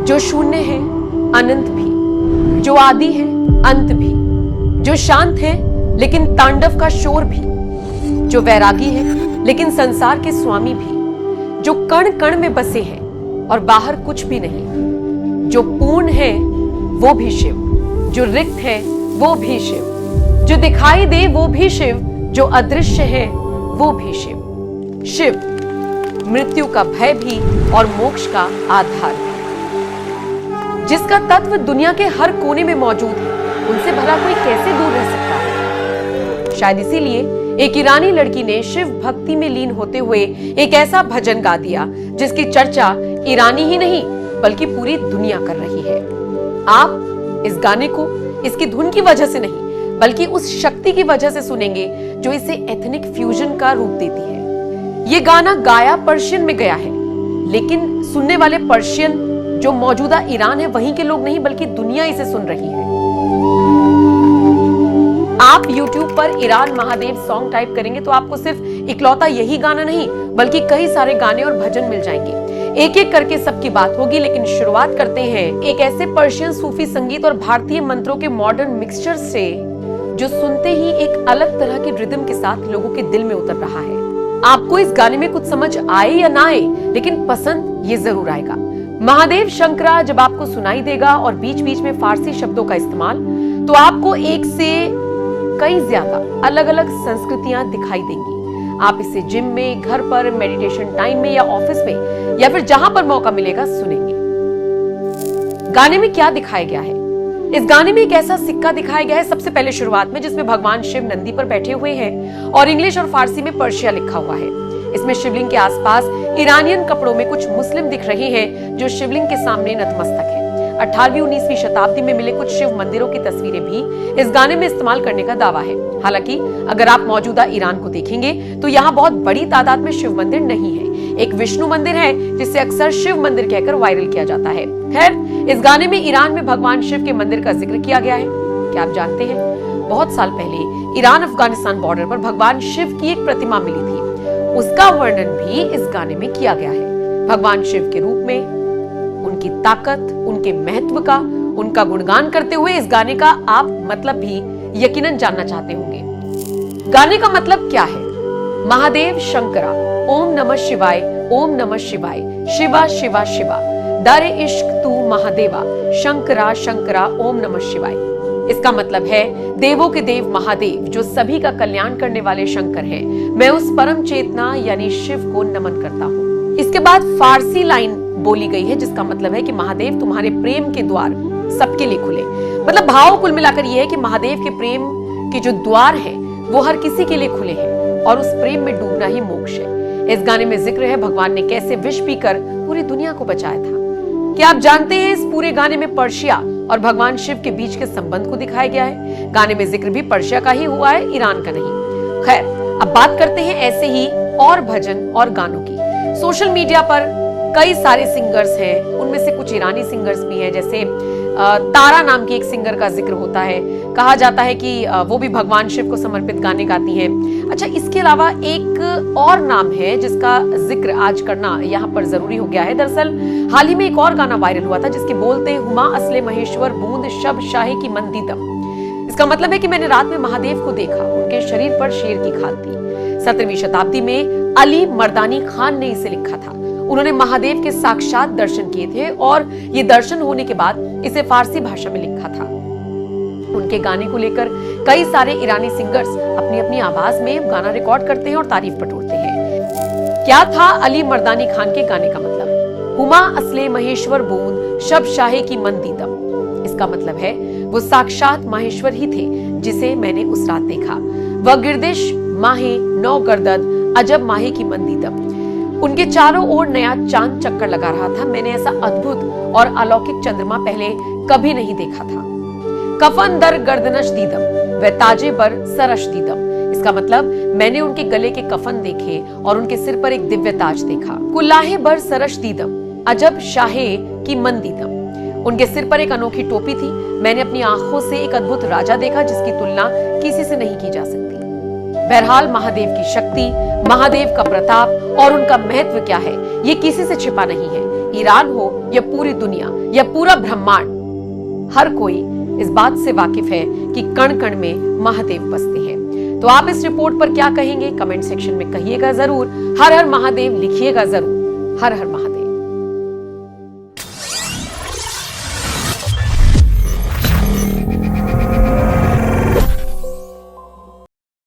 जो शून्य है अनंत भी, जो आदि है अंत भी, जो शांत है लेकिन तांडव का शोर भी, जो वैरागी है लेकिन संसार के स्वामी भी, जो कण कण में बसे हैं और बाहर कुछ भी नहीं, जो पूर्ण है वो भी शिव, जो रिक्त है वो भी शिव, जो दिखाई दे वो भी शिव, जो अदृश्य है वो भी शिव। शिव मृत्यु का भय भी और मोक्ष का आधार भी, जिसका तत्व दुनिया के हर कोने में मौजूद है, उनसे भला कोई कैसे दूर रह सकता है। शायद इसीलिए एक ईरानी लड़की ने शिव भक्ति में लीन होते हुए एक ऐसा भजन गा दिया जिसकी चर्चा ईरानी ही नहीं बल्कि पूरी दुनिया कर रही है। आप इस गाने को इसकी धुन की वजह से नहीं बल्कि उस शक्ति की वजह से सुनेंगे जो इसे एथनिक फ्यूजन का रूप देती है। ये गाना गाया पर्शियन में गया है, लेकिन सुनने वाले पर्शियन जो मौजूदा ईरान है वहीं के लोग नहीं बल्कि दुनिया इसे सुन रही है। आप YouTube पर ईरान महादेव सॉन्ग टाइप करेंगे तो आपको सिर्फ इकलौता यही गाना नहीं बल्कि कई सारे गाने और भजन मिल जाएंगे। एक एक करके सबकी बात होगी, लेकिन शुरुआत करते हैं एक ऐसे पर्शियन सूफी संगीत और भारतीय मंत्रों के मॉडर्न मिक्सचर से जो सुनते ही एक अलग तरह के रिदम के साथ लोगों के दिल में उतर रहा है। आपको इस गाने में कुछ समझ आए या ना आए, लेकिन पसंद ये जरूर आएगा। महादेव शंकरा जब आपको सुनाई देगा और बीच बीच में फारसी शब्दों का इस्तेमाल, तो आपको एक से कई ज्यादा अलग अलग संस्कृतियां दिखाई देंगी। आप इसे जिम में, घर पर, मेडिटेशन टाइम में या ऑफिस में या फिर जहां पर मौका मिलेगा सुनेंगे। गाने में क्या दिखाया गया है? इस गाने में एक ऐसा सिक्का दिखाया गया है सबसे पहले शुरुआत में, जिसमें भगवान शिव नंदी पर बैठे हुए हैं और इंग्लिश और फारसी में पर्शिया लिखा हुआ है। इसमें शिवलिंग के आसपास ईरानियन कपड़ों में कुछ मुस्लिम दिख रहे हैं जो शिवलिंग के सामने नतमस्तक है। 18वीं-19वीं शताब्दी में मिले कुछ शिव मंदिरों की तस्वीरें भी इस गाने में इस्तेमाल करने का दावा है। हालांकि अगर आप मौजूदा ईरान को देखेंगे तो यहाँ बहुत बड़ी तादाद में शिव मंदिर नहीं है। एक विष्णु मंदिर है जिसे अक्सर शिव मंदिर कहकर वायरल किया जाता है। खैर, इस गाने में ईरान में भगवान शिव के मंदिर का जिक्र किया गया है। क्या आप जानते हैं, बहुत साल पहले ईरान अफगानिस्तान बॉर्डर पर भगवान शिव की एक प्रतिमा मिली थी, उसका वर्णन भी इस गाने में किया गया है। भगवान शिव के रूप में, उनकी ताकत, उनके महत्व का, उनका गुणगान करते हुए इस गाने का आप मतलब भी यकीनन जानना चाहते होंगे। गाने का मतलब क्या है? महादेव शंकरा, ओम नमः शिवाय, ओम नमः शिवाय, शिवा शिवा शिवा, दारे इश्क तू महादेवा, शंकरा शंकरा, ओम नमः शिवाय। इसका मतलब है देवों के देव महादेव जो सभी का कल्याण करने वाले शंकर हैं, मैं उस परम चेतना यानी शिव को नमन करता हूँ। इसके बाद फारसी लाइन बोली गई है जिसका मतलब है कि महादेव तुम्हारे प्रेम के द्वार सबके लिए खुले। मतलब भाव कुल मिलाकर यह है कि महादेव के प्रेम के जो द्वार हैं वो हर किसी के लिए खुले हैं और उस प्रेम में डूबना ही मोक्ष है। इस गाने में जिक्र है भगवान ने कैसे विष पीकर पूरी दुनिया को बचाया था। क्या आप जानते हैं इस पूरे गाने में पर्शिया और भगवान शिव के बीच के संबंध को दिखाया गया है? गाने में जिक्र भी पर्शिया का ही हुआ है, ईरान का नहीं। खैर, अब बात करते हैं ऐसे ही और भजन और गानों की। सोशल मीडिया पर कई सारे सिंगर्स हैं, उनमें से कुछ ईरानी सिंगर्स भी हैं। जैसे तारा नाम की एक सिंगर का जिक्र होता है, कहा जाता है कि वो भी भगवान शिव को समर्पित गाने गाती हैं। अच्छा, इसके अलावा एक और नाम है जिसका जिक्र आज करना यहाँ पर जरूरी हो गया है। दरअसल हाल ही में एक और गाना वायरल हुआ था जिसके बोलते हुमा असले महेश्वर बूंद शब शाही की मंदीदम। इसका मतलब है कि मैंने रात में महादेव को देखा, उनके शरीर पर शेर की खाल थी। 17वीं शताब्दी में अली मर्दानी खान ने इसे लिखा था। उन्होंने महादेव के साक्षात दर्शन किए थे और ये दर्शन होने के बाद इसे फारसी भाषा में लिखा था। उनके गाने को लेकर कई सारे ईरानी सिंगर्स अपनी अपनी आवाज में गाना रिकॉर्ड करते हैं और तारीफ बटोरते हैं। क्या था अली मर्दानी खान के गाने का मतलब? हुमा असले महेश्वर बूंद शब शाही की मंदीदम। इसका मतलब है वो साक्षात महेश्वर ही थे जिसे मैंने उस रात देखा। वह गिरदिश माहे नौ गर्दद अजब माहे की मंदीदम। उनके चारों ओर नया चांद चक्कर लगा रहा था। मैंने ऐसा अद्भुत और अलौकिक चंद्रमा पहले कभी नहीं देखा था। कफन दर गर्दनश दीदम व ताजे बर सरश दीदम। इसका मतलब मैंने उनके गले के कफन देखे और उनके सिर पर एक दिव्य ताज देखा। कुल्लाहे बर सरश दीदम अजब शाहे की मंदीदम। उनके सिर पर एक अनोखी टोपी थी। मैंने अपनी आंखों से एक अद्भुत राजा देखा जिसकी तुलना किसी से नहीं की जा सकती। बहरहाल महादेव की शक्ति, महादेव का प्रताप और उनका महत्व क्या है, ये किसी से छिपा नहीं है। ईरान हो या पूरी दुनिया या पूरा ब्रह्मांड, हर कोई इस बात से वाकिफ है कि कण कण में महादेव बसते हैं। तो आप इस रिपोर्ट पर क्या कहेंगे, कमेंट सेक्शन में कहिएगा जरूर। हर हर महादेव लिखिएगा जरूर। हर हर महादेव।